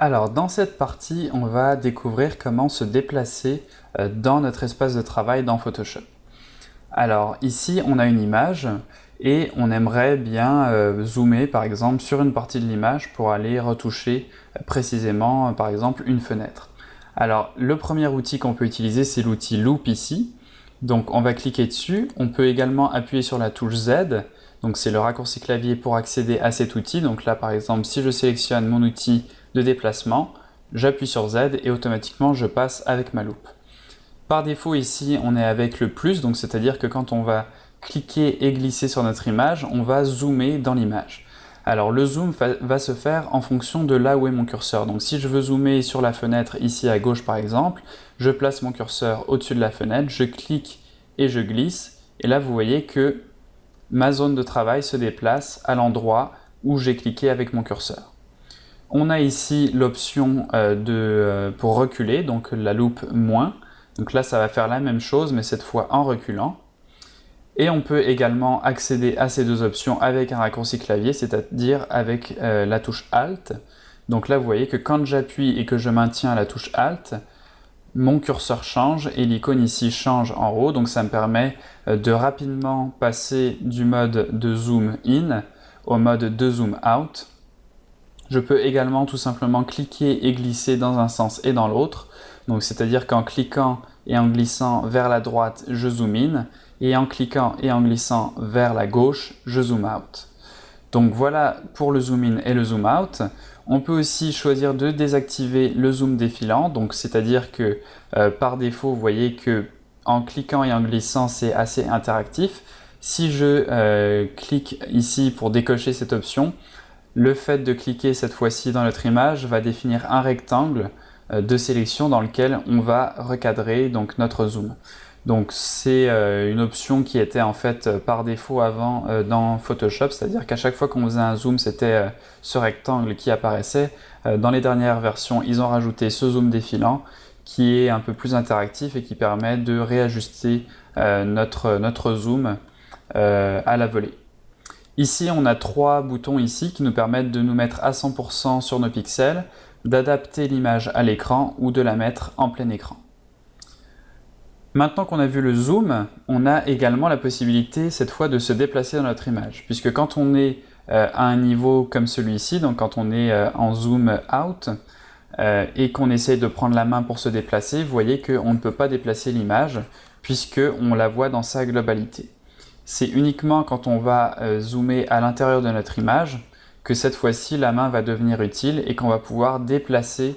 Alors, dans cette partie, on va découvrir comment se déplacer dans notre espace de travail dans Photoshop. Alors, ici, on a une image et on aimerait bien zoomer, par exemple, sur une partie de l'image pour aller retoucher précisément, par exemple, une fenêtre. Alors, le premier outil qu'on peut utiliser, c'est l'outil Loop ici. Donc, on va cliquer dessus. On peut également appuyer sur la touche Z. Donc, c'est le raccourci clavier pour accéder à cet outil. Donc là, par exemple, si je sélectionne mon outil de déplacement, j'appuie sur Z et automatiquement je passe avec ma loupe. Par défaut ici on est avec le plus, donc c'est-à-dire que quand on va cliquer et glisser sur notre image, on va zoomer dans l'image. Alors le zoom va se faire en fonction de là où est mon curseur. Donc si je veux zoomer sur la fenêtre ici à gauche par exemple, je place mon curseur au-dessus de la fenêtre, je clique et je glisse, et là vous voyez que ma zone de travail se déplace à l'endroit où j'ai cliqué avec mon curseur. On a ici l'option pour reculer, donc la loupe moins. Donc là, ça va faire la même chose, mais cette fois en reculant. Et on peut également accéder à ces deux options avec un raccourci clavier, c'est-à-dire avec la touche Alt. Donc là, vous voyez que quand j'appuie et que je maintiens la touche Alt, mon curseur change et l'icône ici change en haut. Donc ça me permet de rapidement passer du mode de zoom in au mode de zoom out. Je peux également tout simplement cliquer et glisser dans un sens et dans l'autre. Donc c'est-à-dire qu'en cliquant et en glissant vers la droite, je zoom in, et en cliquant et en glissant vers la gauche, je zoom out. Donc voilà pour le zoom in et le zoom out. On peut aussi choisir de désactiver le zoom défilant, donc c'est-à-dire que par défaut, vous voyez que en cliquant et en glissant, c'est assez interactif. Si je clique ici pour décocher cette option, le fait de cliquer cette fois-ci dans notre image va définir un rectangle de sélection dans lequel on va recadrer donc notre zoom. Donc c'est une option qui était en fait par défaut avant dans Photoshop, c'est-à-dire qu'à chaque fois qu'on faisait un zoom, c'était ce rectangle qui apparaissait. Dans les dernières versions, ils ont rajouté ce zoom défilant qui est un peu plus interactif et qui permet de réajuster notre zoom à la volée. Ici, on a trois boutons ici qui nous permettent de nous mettre à 100% sur nos pixels, d'adapter l'image à l'écran ou de la mettre en plein écran. Maintenant qu'on a vu le zoom, on a également la possibilité cette fois de se déplacer dans notre image, puisque quand on est à un niveau comme celui-ci, donc quand on est en zoom out et qu'on essaye de prendre la main pour se déplacer, vous voyez qu'on ne peut pas déplacer l'image puisqu'on la voit dans sa globalité. C'est uniquement quand on va zoomer à l'intérieur de notre image que cette fois-ci la main va devenir utile et qu'on va pouvoir déplacer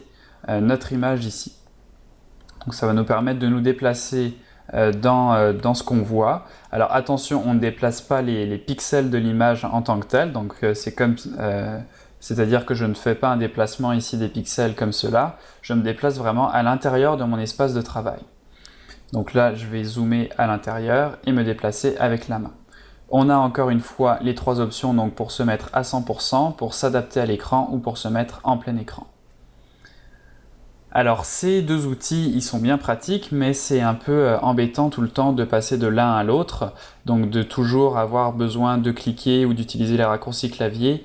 notre image ici. Donc ça va nous permettre de nous déplacer dans ce qu'on voit. Alors attention, on ne déplace pas les pixels de l'image en tant que tel, donc c'est-à-dire que je ne fais pas un déplacement ici des pixels comme cela, je me déplace vraiment à l'intérieur de mon espace de travail. Donc là, je vais zoomer à l'intérieur et me déplacer avec la main. On a encore une fois les trois options donc pour se mettre à 100%, pour s'adapter à l'écran ou pour se mettre en plein écran. Alors ces deux outils, ils sont bien pratiques, mais c'est un peu embêtant tout le temps de passer de l'un à l'autre, donc de toujours avoir besoin de cliquer ou d'utiliser les raccourcis clavier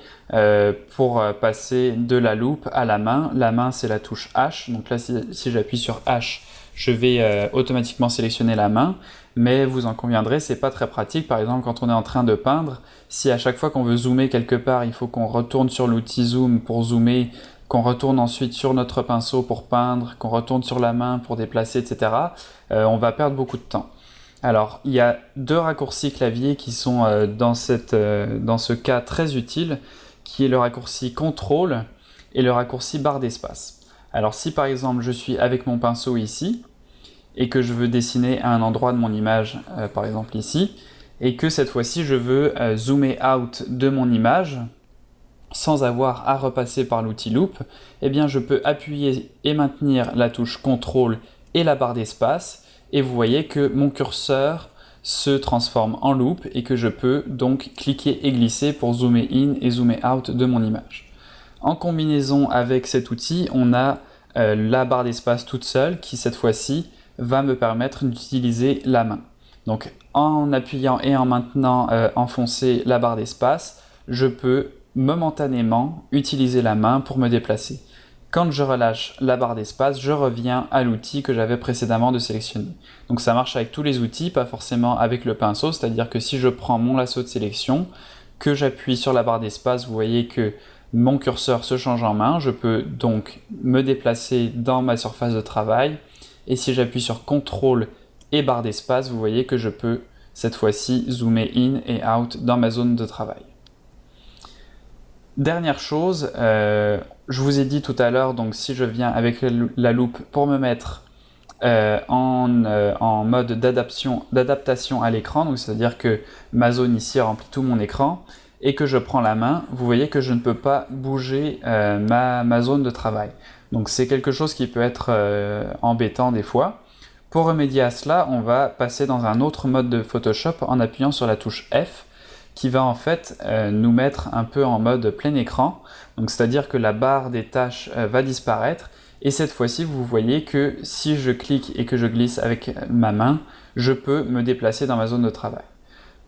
pour passer de la loupe à la main. La main, c'est la touche H, donc là si j'appuie sur H, je vais automatiquement sélectionner la main, mais vous en conviendrez, c'est pas très pratique. Par exemple, quand on est en train de peindre, si à chaque fois qu'on veut zoomer quelque part, il faut qu'on retourne sur l'outil zoom pour zoomer, qu'on retourne ensuite sur notre pinceau pour peindre, qu'on retourne sur la main pour déplacer, etc., on va perdre beaucoup de temps. Alors, il y a deux raccourcis clavier qui sont dans ce cas très utiles, qui est le raccourci CTRL et le raccourci barre d'espace. Alors si par exemple je suis avec mon pinceau ici, et que je veux dessiner à un endroit de mon image, par exemple ici, et que cette fois-ci je veux zoomer out de mon image, sans avoir à repasser par l'outil Loop, eh bien je peux appuyer et maintenir la touche CTRL et la barre d'espace, et vous voyez que mon curseur se transforme en loop et que je peux donc cliquer et glisser pour zoomer in et zoomer out de mon image. En combinaison avec cet outil, on a la barre d'espace toute seule qui cette fois-ci va me permettre d'utiliser la main. Donc en appuyant et en maintenant enfoncer la barre d'espace, je peux momentanément utiliser la main pour me déplacer. Quand je relâche la barre d'espace, je reviens à l'outil que j'avais précédemment de sélectionner. Donc ça marche avec tous les outils, pas forcément avec le pinceau, c'est-à-dire que si je prends mon lasso de sélection, que j'appuie sur la barre d'espace, vous voyez que mon curseur se change en main, je peux donc me déplacer dans ma surface de travail, et si j'appuie sur CTRL et barre d'espace, vous voyez que je peux cette fois-ci zoomer in et out dans ma zone de travail. Dernière chose, je vous ai dit tout à l'heure, donc si je viens avec la loupe pour me mettre en mode d'adaptation à l'écran, donc c'est-à-dire que ma zone ici remplit tout mon écran, et que je prends la main, vous voyez que je ne peux pas bouger ma zone de travail. Donc c'est quelque chose qui peut être embêtant des fois. Pour remédier à cela, on va passer dans un autre mode de Photoshop en appuyant sur la touche F, qui va en fait nous mettre un peu en mode plein écran. Donc c'est-à-dire que la barre des tâches va disparaître, et cette fois-ci vous voyez que si je clique et que je glisse avec ma main, je peux me déplacer dans ma zone de travail.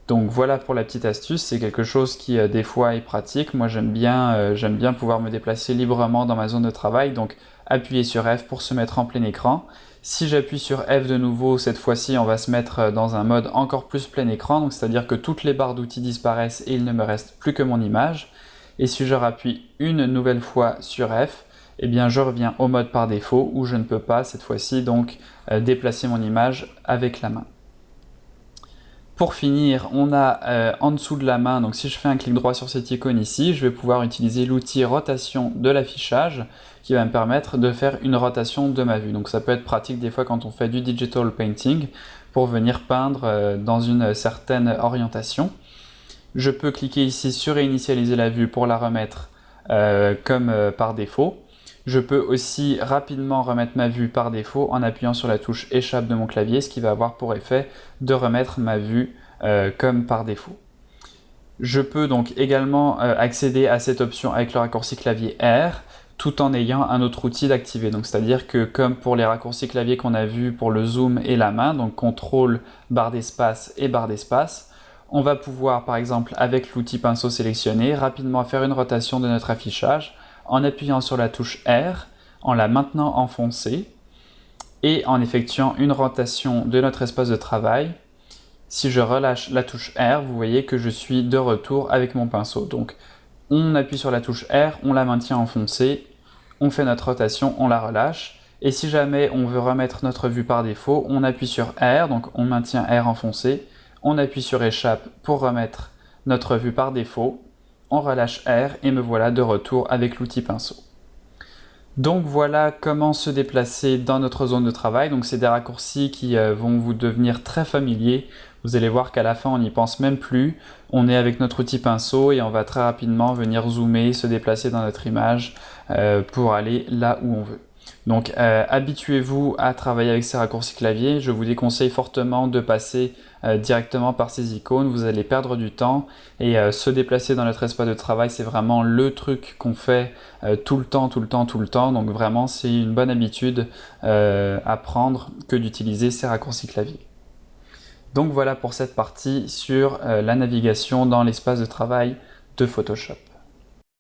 Donc voilà pour la petite astuce, c'est quelque chose qui des fois est pratique. Moi j'aime bien pouvoir me déplacer librement dans ma zone de travail, donc appuyer sur F pour se mettre en plein écran. Si j'appuie sur F de nouveau, cette fois-ci on va se mettre dans un mode encore plus plein écran, donc c'est-à-dire que toutes les barres d'outils disparaissent et il ne me reste plus que mon image. Et si je rappuie une nouvelle fois sur F, eh bien je reviens au mode par défaut où je ne peux pas cette fois-ci donc déplacer mon image avec la main. Pour finir, on a en dessous de la main, donc si je fais un clic droit sur cette icône ici, je vais pouvoir utiliser l'outil rotation de l'affichage qui va me permettre de faire une rotation de ma vue. Donc ça peut être pratique des fois quand on fait du digital painting pour venir peindre dans une certaine orientation. Je peux cliquer ici sur réinitialiser la vue pour la remettre comme par défaut. Je peux aussi rapidement remettre ma vue par défaut en appuyant sur la touche échappe de mon clavier, ce qui va avoir pour effet de remettre ma vue comme par défaut. Je peux donc également accéder à cette option avec le raccourci clavier R, tout en ayant un autre outil d'activer. Donc c'est-à-dire que comme pour les raccourcis clavier qu'on a vu pour le zoom et la main, donc CTRL, barre d'espace et barre d'espace, on va pouvoir par exemple avec l'outil pinceau sélectionné rapidement faire une rotation de notre affichage en appuyant sur la touche R, en la maintenant enfoncée et en effectuant une rotation de notre espace de travail. Si je relâche la touche R, vous voyez que je suis de retour avec mon pinceau. Donc on appuie sur la touche R, on la maintient enfoncée, on fait notre rotation, on la relâche. Et si jamais on veut remettre notre vue par défaut, on appuie sur R, donc on maintient R enfoncé, on appuie sur échappe pour remettre notre vue par défaut, on relâche R et me voilà de retour avec l'outil pinceau. Donc voilà comment se déplacer dans notre zone de travail. Donc c'est des raccourcis qui vont vous devenir très familiers. Vous allez voir qu'à la fin on n'y pense même plus. On est avec notre outil pinceau et on va très rapidement venir zoomer, se déplacer dans notre image pour aller là où on veut. Donc habituez-vous à travailler avec ces raccourcis clavier. Je vous déconseille fortement de passer directement par ces icônes. Vous allez perdre du temps et se déplacer dans notre espace de travail, c'est vraiment le truc qu'on fait tout le temps. Donc vraiment c'est une bonne habitude à prendre que d'utiliser ces raccourcis clavier. Donc voilà pour cette partie sur la navigation dans l'espace de travail de Photoshop.